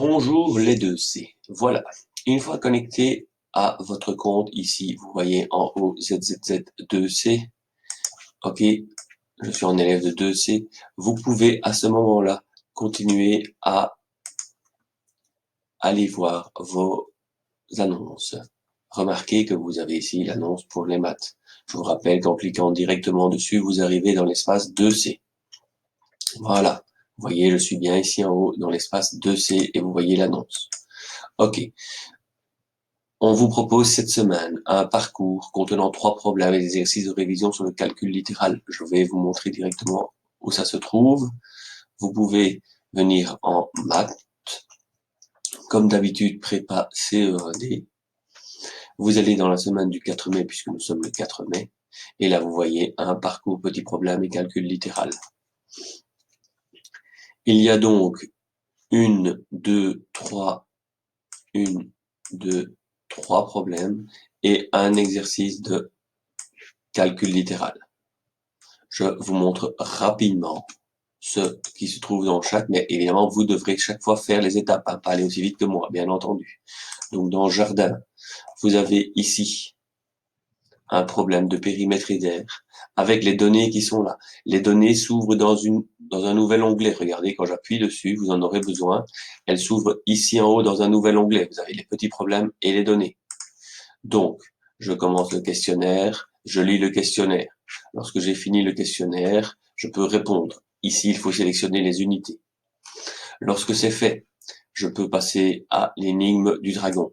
Bonjour les 2C. Voilà. Une fois connecté à votre compte ici, vous voyez en haut ZZZ2C. Ok. Je suis un élève de 2C. Vous pouvez à ce moment-là continuer à aller voir vos annonces. Remarquez que vous avez ici l'annonce pour les maths. Je vous rappelle qu'en cliquant directement dessus, vous arrivez dans l'espace 2C. Voilà. Vous voyez, je suis bien ici en haut dans l'espace 2C et vous voyez l'annonce. Ok. On vous propose cette semaine un parcours contenant 3 problèmes et des exercices de révision sur le calcul littéral. Je vais vous montrer directement où ça se trouve. Vous pouvez venir en maths, comme d'habitude prépa CE1D. Vous allez dans la semaine du 4 mai puisque nous sommes le 4 mai. Et là, vous voyez un parcours petits problèmes et calcul littéral. Il y a donc 1, 2, 3, 3 problèmes et un exercice de calcul littéral. Je vous montre rapidement ce qui se trouve dans chaque, mais évidemment, vous devrez chaque fois faire les étapes, hein, pas aller aussi vite que moi, bien entendu. Donc, dans Jardin, vous avez ici un problème de périmétridaire avec les données qui sont là. Les données s'ouvrent dans un nouvel onglet. Regardez, quand j'appuie dessus, vous en aurez besoin. Elles s'ouvrent ici en haut dans un nouvel onglet. Vous avez les petits problèmes et les données. Donc, je commence le questionnaire, je lis le questionnaire. Lorsque j'ai fini le questionnaire, je peux répondre. Ici, il faut sélectionner les unités. Lorsque c'est fait, je peux passer à l'énigme du dragon.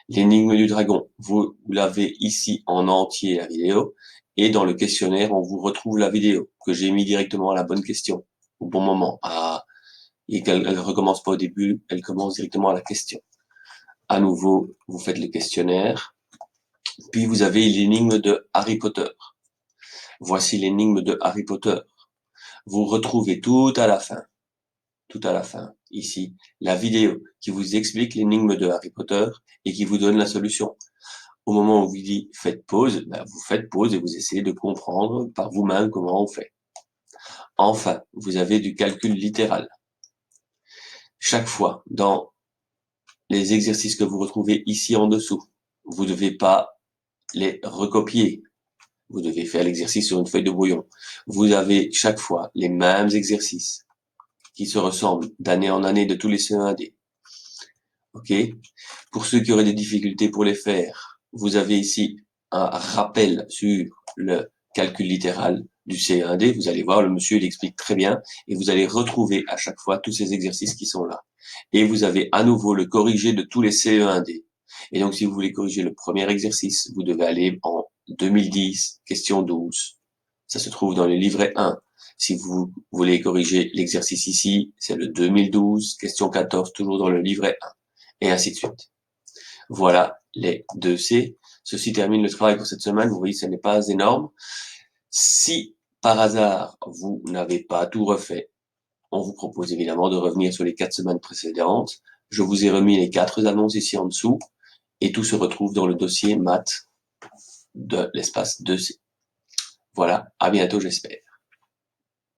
L'énigme du dragon, vous l'avez ici en entier la vidéo, et dans le questionnaire, on vous retrouve la vidéo que j'ai mis directement à la bonne question, au bon moment. Et qu'elle ne recommence pas au début, elle commence directement à la question. À nouveau, vous faites le questionnaire, puis vous avez l'énigme de Harry Potter. Voici l'énigme de Harry Potter. Vous retrouvez tout à la fin, ici, la vidéo qui vous explique l'énigme de Harry Potter et qui vous donne la solution. Au moment où vous dit faites pause, vous faites pause et vous essayez de comprendre par vous-même comment on fait. Enfin, vous avez du calcul littéral. Chaque fois, dans les exercices que vous retrouvez ici en dessous, vous ne devez pas les recopier. Vous devez faire l'exercice sur une feuille de brouillon. Vous avez chaque fois les mêmes exercices qui se ressemblent d'année en année de tous les CE1D. Ok? Pour ceux qui auraient des difficultés pour les faire, vous avez ici un rappel sur le calcul littéral du CE1D. Vous allez voir, le monsieur, il explique très bien et vous allez retrouver à chaque fois tous ces exercices qui sont là. Et vous avez à nouveau le corrigé de tous les CE1D. Et donc, si vous voulez corriger le premier exercice, vous devez aller en 2010, question 12. Ça se trouve dans le livret 1. Si vous voulez corriger l'exercice ici, c'est le 2012, question 14, toujours dans le livret 1. Et ainsi de suite. Voilà les 2C. Ceci termine le travail pour cette semaine. Vous voyez, ce n'est pas énorme. Si par hasard, vous n'avez pas tout refait, on vous propose évidemment de revenir sur les 4 semaines précédentes. Je vous ai remis les 4 annonces ici en dessous et tout se retrouve dans le dossier maths de l'espace 2C. Voilà, à bientôt j'espère.